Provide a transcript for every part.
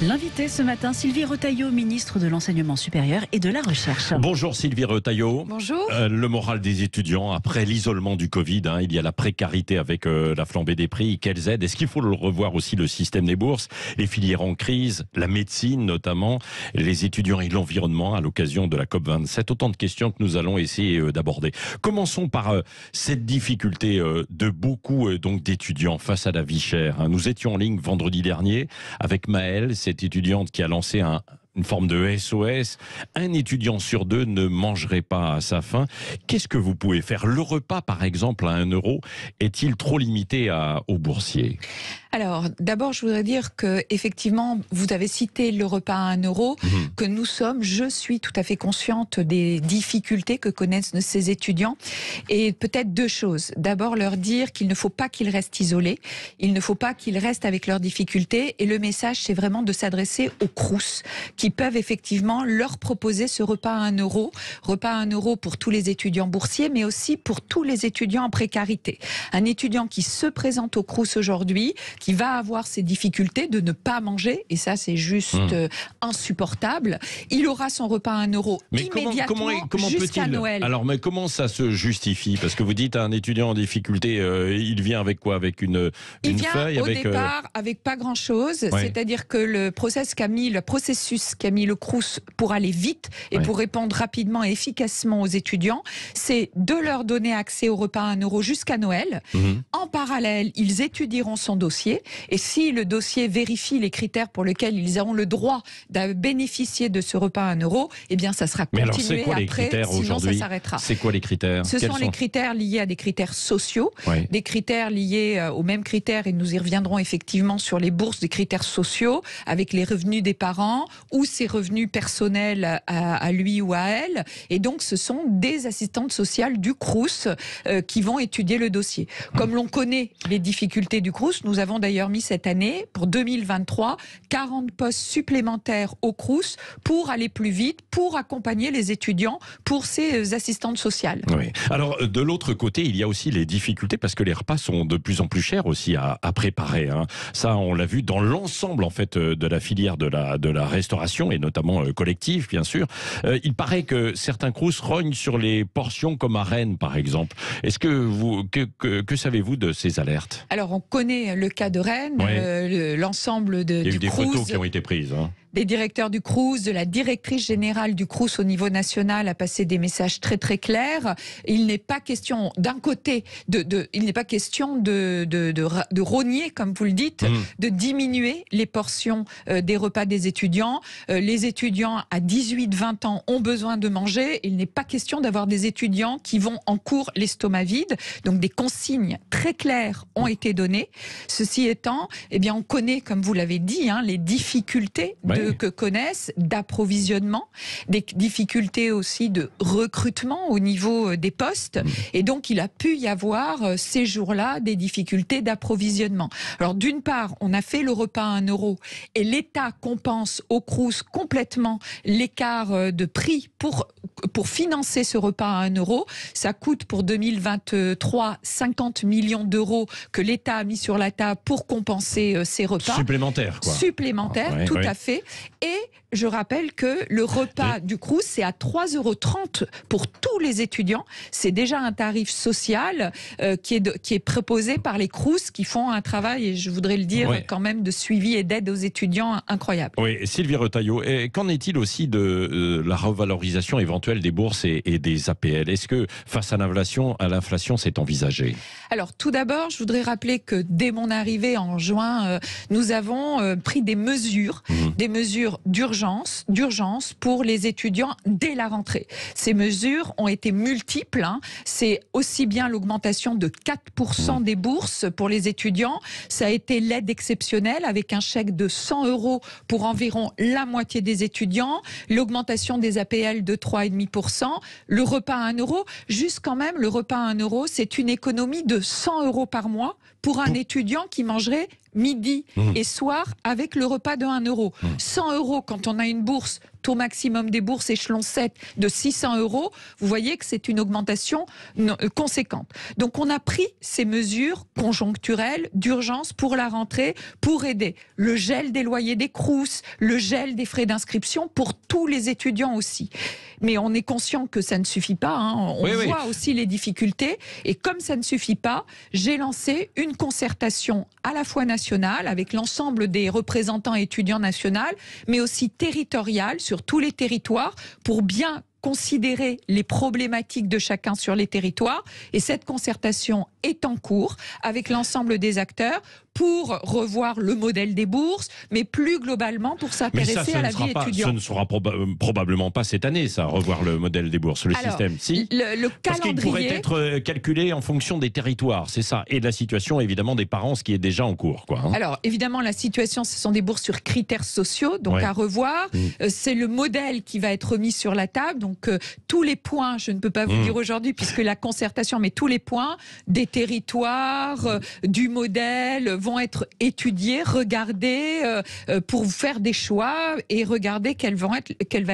L'invité ce matin, Sylvie Retailleau, ministre de l'Enseignement supérieur et de la Recherche. Bonjour Sylvie Retailleau. Bonjour. Le moral des étudiants après l'isolement du Covid, il y a la précarité avec la flambée des prix. Quelles aides? Est-ce qu'il faut le revoir aussi, le système des bourses, les filières en crise, la médecine notamment, les étudiants et l'environnement à l'occasion de la COP27? Autant de questions que nous allons essayer d'aborder. Commençons par cette difficulté de beaucoup d'étudiants face à la vie chère. Nous étions en ligne vendredi dernier avec Maëlle, cette étudiante qui a lancé une forme de SOS. Un étudiant sur deux ne mangerait pas à sa faim. Qu'est-ce que vous pouvez faire? Le repas, par exemple, à 1 euro, est-il trop limité aux boursiers? Alors, d'abord, je voudrais dire que, effectivement, vous avez cité le repas à 1 euro, que je suis tout à fait consciente des difficultés que connaissent ces étudiants. Et peut-être deux choses. D'abord, leur dire qu'il ne faut pas qu'ils restent isolés. Il ne faut pas qu'ils restent avec leurs difficultés. Et le message, c'est vraiment de s'adresser aux Crous, qui peuvent effectivement leur proposer ce repas à 1 euro. Repas à 1 euro pour tous les étudiants boursiers, mais aussi pour tous les étudiants en précarité. Un étudiant qui se présente au Crous aujourd'hui, qui va avoir ces difficultés de ne pas manger, et ça c'est juste insupportable, il aura son repas à 1 euro immédiatement jusqu'à Noël. Alors, mais comment ça se justifie? Parce que vous dites à un étudiant en difficulté, il vient avec quoi? Avec une feuille? Au départ avec pas grand-chose, c'est-à-dire que le processus qu'a mis le Crous pour aller vite et pour répondre rapidement et efficacement aux étudiants, c'est de leur donner accès au repas à 1 euro jusqu'à Noël. En parallèle, ils étudieront son dossier, et si le dossier vérifie les critères pour lesquels ils auront le droit de bénéficier de ce repas à 1 euro, eh bien ça sera continué. Mais alors c'est quoi les critères aujourd'hui? Ça s'arrêtera. C'est quoi les critères? Ce sont les critères liés à des critères sociaux, des critères liés aux mêmes critères, et nous y reviendrons effectivement sur les bourses, des critères sociaux avec les revenus des parents ou ses revenus personnels à lui ou à elle. Et donc ce sont des assistantes sociales du Crous qui vont étudier le dossier. Comme l'on connaît les difficultés du Crous, nous avons d'ailleurs mis cette année, pour 2023, 40 postes supplémentaires au Crous pour aller plus vite, pour accompagner les étudiants pour ces assistantes sociales. Oui. Alors, de l'autre côté, il y a aussi les difficultés parce que les repas sont de plus en plus chers aussi à préparer. Ça, on l'a vu dans l'ensemble en fait de la filière de la restauration et notamment collective, bien sûr. Il paraît que certains Crous rognent sur les portions comme à Rennes, par exemple. Est-ce que savez-vous de ces alertes? Alors, on connaît le cas de Rennes, l'ensemble du Crous. Il y a eu des photos qui ont été prises. Des directeurs du Crous, de la directrice générale du Crous au niveau national a passé des messages très très clairs. Il n'est pas question d'un côté il n'est pas question de rogner, comme vous le dites, de diminuer les portions des repas des étudiants. Les étudiants à 18-20 ans ont besoin de manger. Il n'est pas question d'avoir des étudiants qui vont en cours l'estomac vide. Donc des consignes très claires ont été données. Ceci étant, eh bien on connaît, comme vous l'avez dit, les difficultés que connaissent d'approvisionnement, des difficultés aussi de recrutement au niveau des postes. Et donc, il a pu y avoir ces jours-là des difficultés d'approvisionnement. Alors, d'une part, on a fait le repas à 1 euro et l'État compense au Crous complètement l'écart de prix pour financer ce repas à 1 euro. Ça coûte pour 2023 50 millions d'euros que l'État a mis sur la table pour compenser ces repas. Supplémentaires, quoi. Supplémentaires, tout à fait. Et je rappelle que le repas du Crous, c'est à 3,30 € pour tous les étudiants. C'est déjà un tarif social qui est proposé par les Crous qui font un travail, et je voudrais le dire, quand même de suivi et d'aide aux étudiants incroyable. Oui, Sylvie Retailleau, qu'en est-il aussi de la revalorisation éventuelle des bourses et des APL? Est-ce que face à l'inflation, c'est envisagé? Alors tout d'abord, je voudrais rappeler que dès mon arrivée en juin, nous avons pris des mesures d'urgence pour les étudiants dès la rentrée. Ces mesures ont été multiples. C'est aussi bien l'augmentation de 4% des bourses pour les étudiants. Ça a été l'aide exceptionnelle avec un chèque de 100 € pour environ la moitié des étudiants. L'augmentation des APL de 3,5%. Le repas à 1 euro. Juste quand même, le repas à 1 euro, c'est une économie de 100 € par mois pour un étudiant qui mangerait midi et soir avec le repas de 1 euro. 100 € quand on a une bourse taux maximum des bourses échelon 7 de 600 €, vous voyez que c'est une augmentation conséquente. Donc on a pris ces mesures conjoncturelles d'urgence pour la rentrée, pour aider. Le gel des loyers des Crous, le gel des frais d'inscription pour tous les étudiants aussi. Mais on est conscient que ça ne suffit pas, hein. On voit aussi les difficultés. Et comme ça ne suffit pas, j'ai lancé une concertation à la fois nationale, avec l'ensemble des représentants étudiants nationaux, mais aussi territoriale, sur tous les territoires, pour bien considérer les problématiques de chacun sur les territoires. Et cette concertation est en cours avec l'ensemble des acteurs pour revoir le modèle des bourses, mais plus globalement pour s'intéresser à la vie étudiante. Ce ne sera probablement pas cette année, ça, revoir le modèle des bourses, le système. Si, le parce qu'il pourrait être calculé en fonction des territoires, c'est ça, et de la situation évidemment des parents, ce qui est déjà en cours, quoi. Hein. Alors évidemment, la situation, ce sont des bourses sur critères sociaux, donc à revoir. C'est le modèle qui va être mis sur la table. Donc tous les points, je ne peux pas vous dire aujourd'hui, puisque la concertation, mais tous les points des territoires, du modèle, vont être étudiés, regardés pour faire des choix et regarder quel va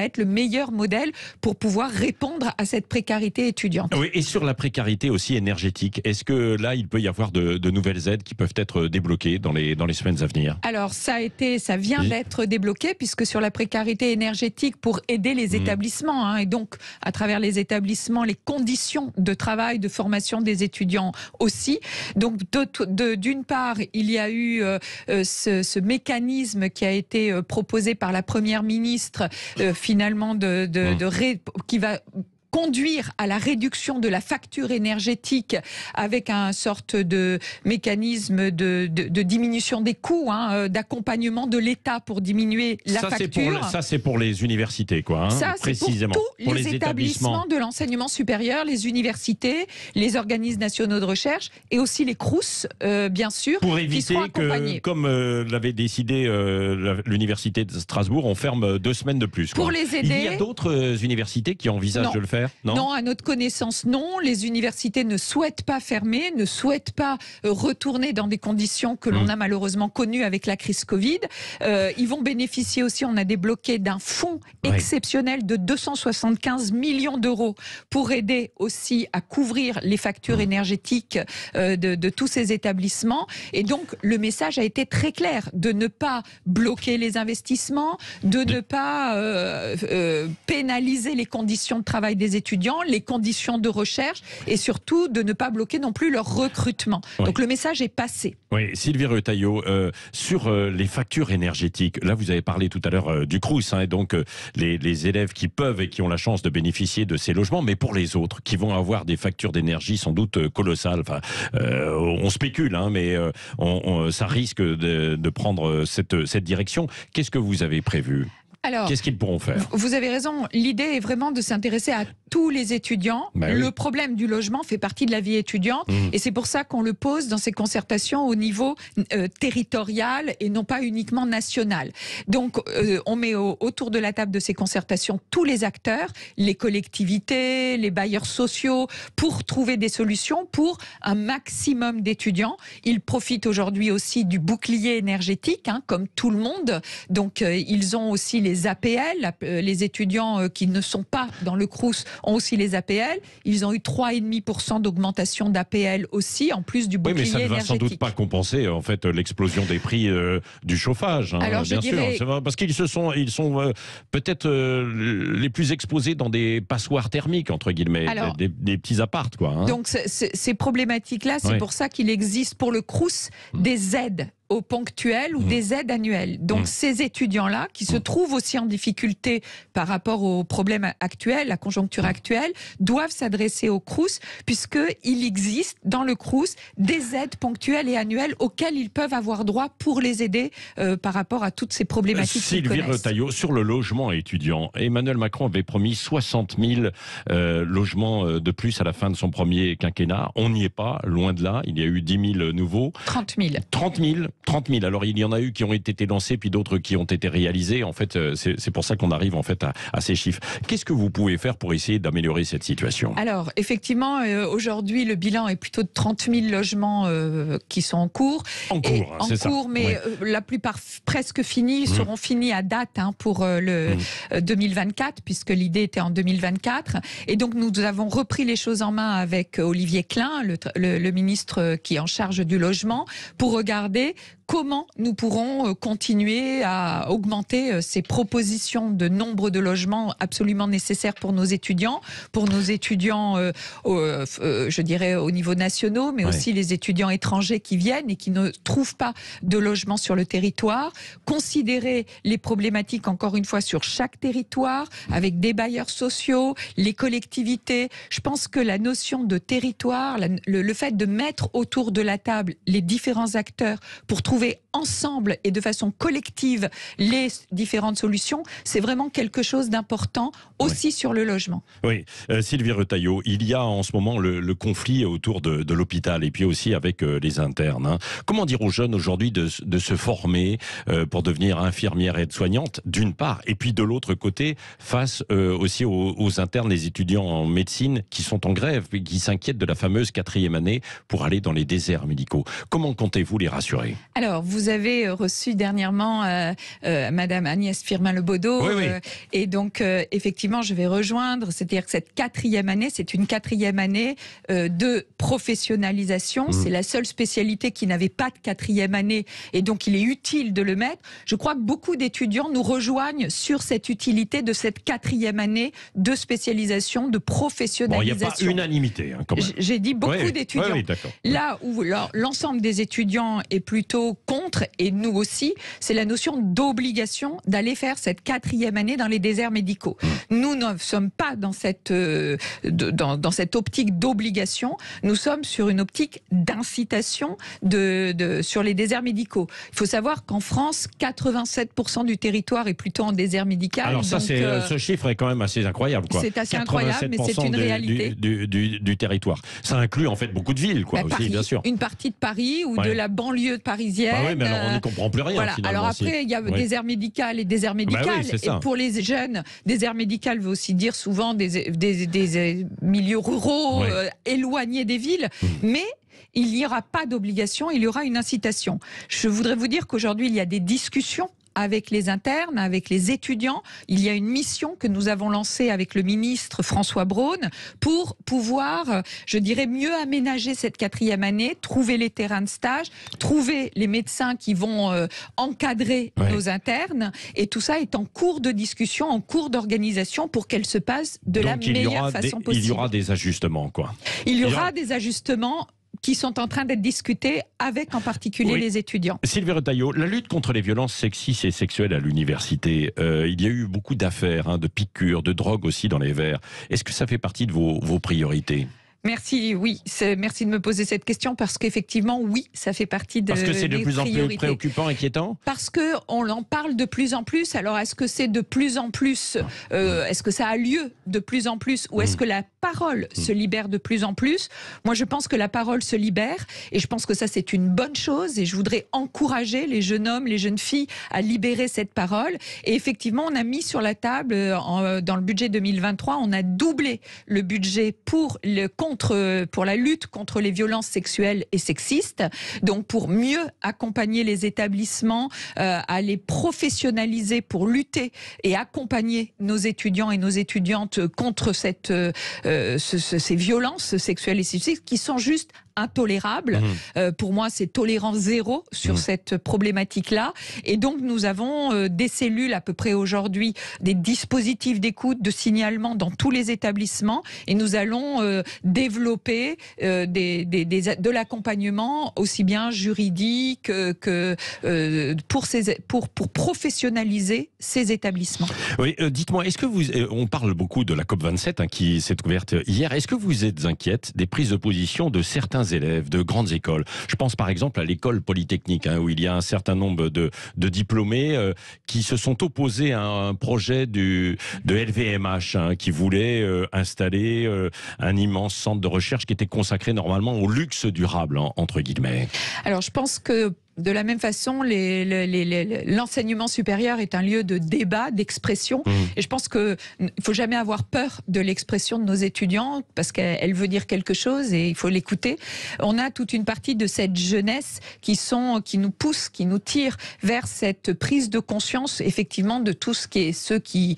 être le meilleur modèle pour pouvoir répondre à cette précarité étudiante. Oui, et sur la précarité aussi énergétique, est-ce que là, il peut y avoir de nouvelles aides qui peuvent être débloquées dans les semaines à venir? Alors, ça vient d'être débloqué, puisque sur la précarité énergétique, pour aider les établissements, hein, et donc à travers les établissements, les conditions de travail, de formation des étudiants aussi. Donc, d'une part, il y a eu ce mécanisme qui a été proposé par la Première ministre, finalement, qui va conduire à la réduction de la facture énergétique avec un sorte de mécanisme de diminution des coûts, hein, d'accompagnement de l'État pour diminuer la facture. Ça, c'est pour les universités, quoi. Hein, ça, précisément. C'est pour tous les établissements de l'enseignement supérieur, les universités, les organismes nationaux de recherche et aussi les Crous, bien sûr, pour éviter que, comme l'avait décidé l'université de Strasbourg, on ferme 2 semaines de plus, quoi. Pour les aider. Il y a d'autres universités qui envisagent de le faire? Non, à notre connaissance, non. Les universités ne souhaitent pas fermer, ne souhaitent pas retourner dans des conditions que l'on a malheureusement connues avec la crise Covid. Ils vont bénéficier aussi, on a débloqué d'un fonds exceptionnel de 275 millions d'euros pour aider aussi à couvrir les factures énergétiques de tous ces établissements. Et donc, le message a été très clair, de ne pas bloquer les investissements, de ne pas pénaliser les conditions de travail des étudiants, les conditions de recherche et surtout de ne pas bloquer non plus leur recrutement. Donc le message est passé. Oui, Sylvie Retailleau, sur les factures énergétiques, là vous avez parlé tout à l'heure du Crous, hein, et donc les élèves qui peuvent et qui ont la chance de bénéficier de ces logements, mais pour les autres qui vont avoir des factures d'énergie sans doute colossales, enfin, on spécule, hein, mais ça risque de prendre cette direction. Qu'est-ce que vous avez prévu ? Alors, qu'est-ce qu'ils pourront faire? Vous avez raison, l'idée est vraiment de s'intéresser à tous les étudiants. Le problème du logement fait partie de la vie étudiante et c'est pour ça qu'on le pose dans ces concertations au niveau territorial et non pas uniquement national. Donc on met autour de la table de ces concertations tous les acteurs, les collectivités, les bailleurs sociaux, pour trouver des solutions pour un maximum d'étudiants. Ils profitent aujourd'hui aussi du bouclier énergétique, hein, comme tout le monde. Donc ils ont aussi les APL, les étudiants qui ne sont pas dans le Crous ont aussi les APL. Ils ont eu 3,5% d'augmentation d'APL aussi, en plus du bouclier énergétique. Oui, mais ça ne va sans doute pas compenser en fait l'explosion des prix du chauffage, hein, alors, bien sûr. Parce qu'ils sont peut-être les plus exposés dans des passoires thermiques, entre guillemets, alors, des petits apparts, quoi. Hein. Donc ces problématiques-là, c'est pour ça qu'il existe pour le Crous des aides au ponctuel ou des aides annuelles. Donc ces étudiants-là, qui se trouvent aussi en difficulté par rapport aux problèmes actuels, la conjoncture actuelle, doivent s'adresser au Crous, puisqu'il existe dans le Crous des aides ponctuelles et annuelles auxquelles ils peuvent avoir droit pour les aider par rapport à toutes ces problématiques qu'ils connaissent. Sylvie Retailleau, sur le logement étudiant, Emmanuel Macron avait promis 60 000 logements de plus à la fin de son premier quinquennat. On n'y est pas, loin de là. Il y a eu 10 000 nouveaux. 30 000. 30 000. 30 000. Alors, il y en a eu qui ont été lancés, puis d'autres qui ont été réalisés. En fait, c'est pour ça qu'on arrive en fait à ces chiffres. Qu'est-ce que vous pouvez faire pour essayer d'améliorer cette situation? Alors, effectivement, aujourd'hui, le bilan est plutôt de 30 000 logements qui sont en cours. En cours, c'est ça. En cours, mais la plupart presque finis, seront finis à date pour le 2024, puisque l'idée était en 2024. Et donc, nous avons repris les choses en main avec Olivier Klein, le ministre qui est en charge du logement, pour regarder comment nous pourrons continuer à augmenter ces propositions de nombre de logements absolument nécessaires pour nos étudiants, je dirais au niveau national, mais aussi les étudiants étrangers qui viennent et qui ne trouvent pas de logement sur le territoire. Considérer les problématiques, encore une fois, sur chaque territoire, avec des bailleurs sociaux, les collectivités. Je pense que la notion de territoire, le fait de mettre autour de la table les différents acteurs pour trouver ensemble et de façon collective les différentes solutions, c'est vraiment quelque chose d'important aussi sur le logement. Oui, Sylvie Retailleau, il y a en ce moment le conflit autour de l'hôpital et puis aussi avec les internes. Hein. Comment dire aux jeunes aujourd'hui de se former pour devenir infirmière et aide-soignante, d'une part, et puis de l'autre côté, face aussi aux internes, les étudiants en médecine qui sont en grève et qui s'inquiètent de la fameuse 4e année pour aller dans les déserts médicaux. Comment comptez-vous les rassurer? Alors, vous avez reçu dernièrement Madame Agnès Firmin-Lebaudot, et donc effectivement, je vais rejoindre, c'est-à-dire que cette 4e année, c'est une 4e année de professionnalisation. C'est la seule spécialité qui n'avait pas de 4e année, et donc il est utile de le mettre. Je crois que beaucoup d'étudiants nous rejoignent sur cette utilité de cette 4e année de spécialisation, de professionnalisation. Bon, il n'y a pas unanimité, hein, quand même. J'ai dit beaucoup d'étudiants. Oui, là où l'ensemble des étudiants est plutôt contre, et nous aussi, c'est la notion d'obligation d'aller faire cette 4e année dans les déserts médicaux. Nous ne sommes pas dans cette optique d'obligation, nous sommes sur une optique d'incitation sur les déserts médicaux. Il faut savoir qu'en France, 87% du territoire est plutôt en désert médical. Alors ça, ce chiffre est quand même assez incroyable. C'est assez incroyable, mais c'est une réalité. Du territoire. Ça inclut en fait beaucoup de villes, aussi, Paris, bien sûr. Une partie de Paris ou de la banlieue parisienne. Oui, mais alors on n'y comprend plus rien. Voilà. Alors après, il y a désert médical et désert médical. Et pour les jeunes, désert médical veut aussi dire souvent des milieux ruraux éloignés des villes. Mais il n'y aura pas d'obligation, il y aura une incitation. Je voudrais vous dire qu'aujourd'hui, il y a des discussions avec les internes, avec les étudiants. Il y a une mission que nous avons lancée avec le ministre François Braun pour pouvoir, je dirais, mieux aménager cette 4e année, trouver les terrains de stage, trouver les médecins qui vont encadrer nos internes. Et tout ça est en cours de discussion, en cours d'organisation pour qu'elle se passe de la meilleure façon possible. Il y aura des ajustements, quoi. Il y aura des ajustements qui sont en train d'être discutés avec en particulier les étudiants. Sylvie Retailleau, la lutte contre les violences sexistes et sexuelles à l'université, il y a eu beaucoup d'affaires, de piqûres, de drogue aussi dans les verres. Est-ce que ça fait partie de vos priorités ? Merci, merci de me poser cette question parce qu'effectivement, ça fait partie de. Parce que c'est de plus en plus préoccupant, inquiétant. Parce que on en parle de plus en plus. Alors, est-ce que c'est de plus en plus est-ce que ça a lieu de plus en plus, ou est-ce que la parole se libère de plus en plus? Moi, je pense que la parole se libère, et je pense que ça, c'est une bonne chose. Et je voudrais encourager les jeunes hommes, les jeunes filles à libérer cette parole. Et effectivement, on a mis sur la table dans le budget 2023, on a doublé le budget pour la lutte contre les violences sexuelles et sexistes, donc pour mieux accompagner les établissements, à les professionnaliser pour lutter et accompagner nos étudiants et nos étudiantes contre ces violences sexuelles et sexistes qui sont juste intolérables. Pour moi, c'est tolérance zéro sur cette problématique-là. Et donc, nous avons des cellules à peu près aujourd'hui, des dispositifs d'écoute, de signalement dans tous les établissements. Et nous allons développer de l'accompagnement aussi bien juridique que pour professionnaliser ces établissements. Oui, dites-moi, est-ce que on parle beaucoup de la COP27 qui s'est ouverte hier. Est-ce que vous êtes inquiète des prises de position de certains élèves de grandes écoles? Je pense par exemple à l'école polytechnique, où il y a un certain nombre de diplômés qui se sont opposés à un projet de LVMH qui voulait installer un immense centre de recherche qui était consacré normalement au luxe durable, entre guillemets. Alors je pense que De la même façon, l'enseignement supérieur est un lieu de débat, d'expression. Et je pense qu'il ne faut jamais avoir peur de l'expression de nos étudiants parce qu'elle veut dire quelque chose et il faut l'écouter. On a toute une partie de cette jeunesse qui nous pousse, qui nous tire vers cette prise de conscience, effectivement, de tout ce qui est ceux qui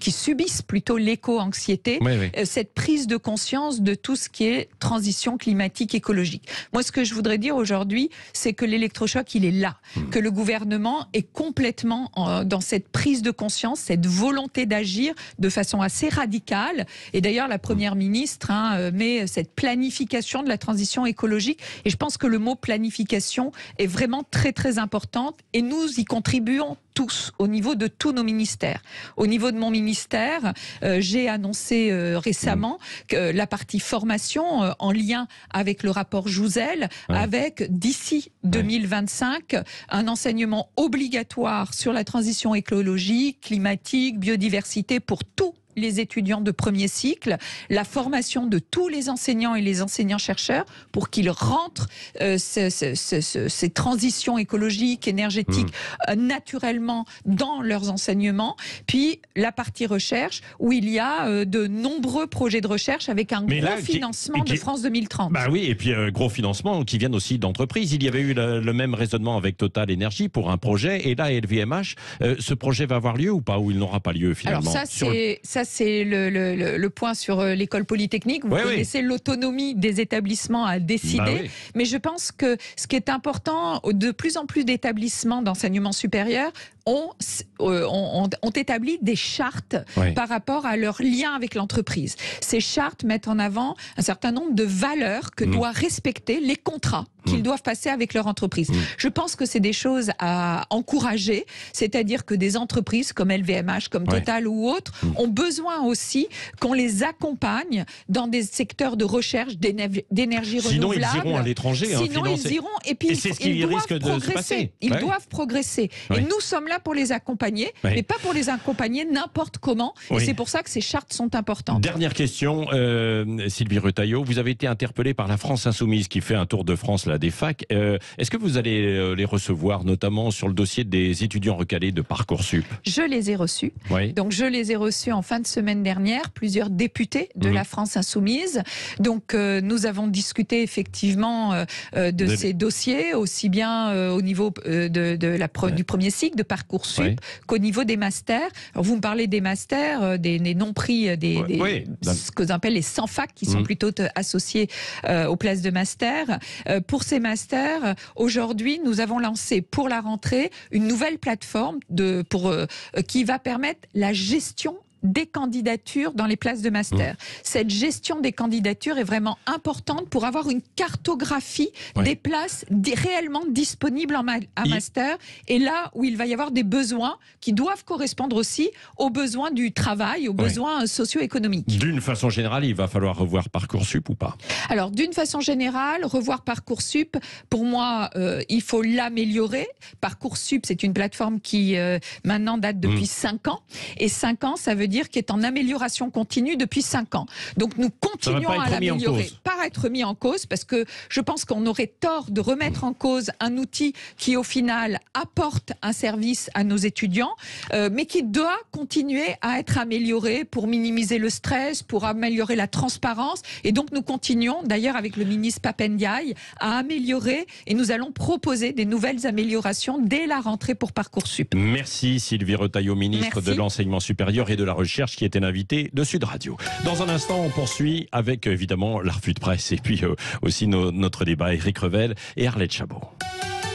qui subissent plutôt l'éco-anxiété. Oui, oui. Cette prise de conscience de tout ce qui est transition climatique, écologique. Moi, ce que je voudrais dire aujourd'hui, c'est que l'électrochoc, il est là. Que le gouvernement est complètement dans cette prise de conscience, cette volonté d'agir de façon assez radicale. Et d'ailleurs, la Première ministre met cette planification de la transition écologique. Et je pense que le mot planification est vraiment très, très importante. Et nous y contribuons tous, au niveau de tous nos ministères. Au niveau de mon ministère, j'ai annoncé récemment que la partie formation, en lien avec le rapport Jouzel, avec d'ici 2025, un enseignement obligatoire sur la transition écologique, climatique, biodiversité pour tous les étudiants de premier cycle, la formation de tous les enseignants et les enseignants-chercheurs pour qu'ils rentrent ces transitions écologiques, énergétiques, naturellement dans leurs enseignements. Puis la partie recherche, où il y a de nombreux projets de recherche avec un gros financement de France 2030. Bah oui, et puis gros financement qui viennent aussi d'entreprises. Il y avait eu le même raisonnement avec Total Énergie pour un projet, et là, LVMH, ce projet va avoir lieu ou pas, ou il n'aura pas lieu finalement? Alors ça, c'est le point sur l'école polytechnique. Vous connaissez l'autonomie des établissements à décider. Mais je pense que ce qui est important, de plus en plus d'établissements d'enseignement supérieur ont établi des chartes par rapport à leur lien avec l'entreprise. Ces chartes mettent en avant un certain nombre de valeurs que doivent respecter les contrats qu'ils doivent passer avec leur entreprise. Je pense que c'est des choses à encourager, c'est-à-dire que des entreprises comme LVMH, comme Total ou autres, ont besoin aussi qu'on les accompagne dans des secteurs de recherche d'énergie renouvelable. Sinon, ils iront à l'étranger. Sinon, ils iront, et puis c'est ce qui risque de se passer. Ils doivent progresser. Et nous sommes là pour les accompagner, mais pas pour les accompagner n'importe comment. Et c'est pour ça que ces chartes sont importantes. Dernière question, Sylvie Retailleau. Vous avez été interpellée par la France Insoumise qui fait un tour de France des facs. Est-ce que vous allez les recevoir, notamment sur le dossier des étudiants recalés de Parcoursup? Je les ai reçus. Donc je les ai reçus en fin de semaine dernière, plusieurs députés de la France Insoumise. Donc nous avons discuté effectivement de ces dossiers, aussi bien au niveau du premier cycle de Parcoursup qu'au niveau des masters. Alors vous me parlez des masters, des non-prix, ce que l'on appelle les 100 facs qui sont plutôt associés aux places de master. Pour ces masters, aujourd'hui, nous avons lancé pour la rentrée une nouvelle plateforme qui va permettre la gestion des candidatures dans les places de master. Cette gestion des candidatures est vraiment importante pour avoir une cartographie des places réellement disponibles en master, et là où il va y avoir des besoins qui doivent correspondre aussi aux besoins du travail, aux besoins socio-économiques. D'une façon générale, il va falloir revoir Parcoursup ou pas? Alors, d'une façon générale, revoir Parcoursup, pour moi, il faut l'améliorer. Parcoursup, c'est une plateforme qui maintenant date depuis 5 ans, et 5 ans, ça veut dire qui est en amélioration continue depuis 5 ans. Donc nous continuons à l'améliorer. Pas être mis en cause, parce que je pense qu'on aurait tort de remettre en cause un outil qui au final apporte un service à nos étudiants, mais qui doit continuer à être amélioré pour minimiser le stress, pour améliorer la transparence. Et donc nous continuons, d'ailleurs avec le ministre Pap Ndiaye, à améliorer, et nous allons proposer des nouvelles améliorations dès la rentrée pour Parcoursup. Merci Sylvie Retailleau, ministre de l'Enseignement supérieur et de la Recherche, qui était l'invité de Sud Radio. Dans un instant, on poursuit avec évidemment la revue de presse et puis aussi notre débat. Éric Revel et Arlette Chabot.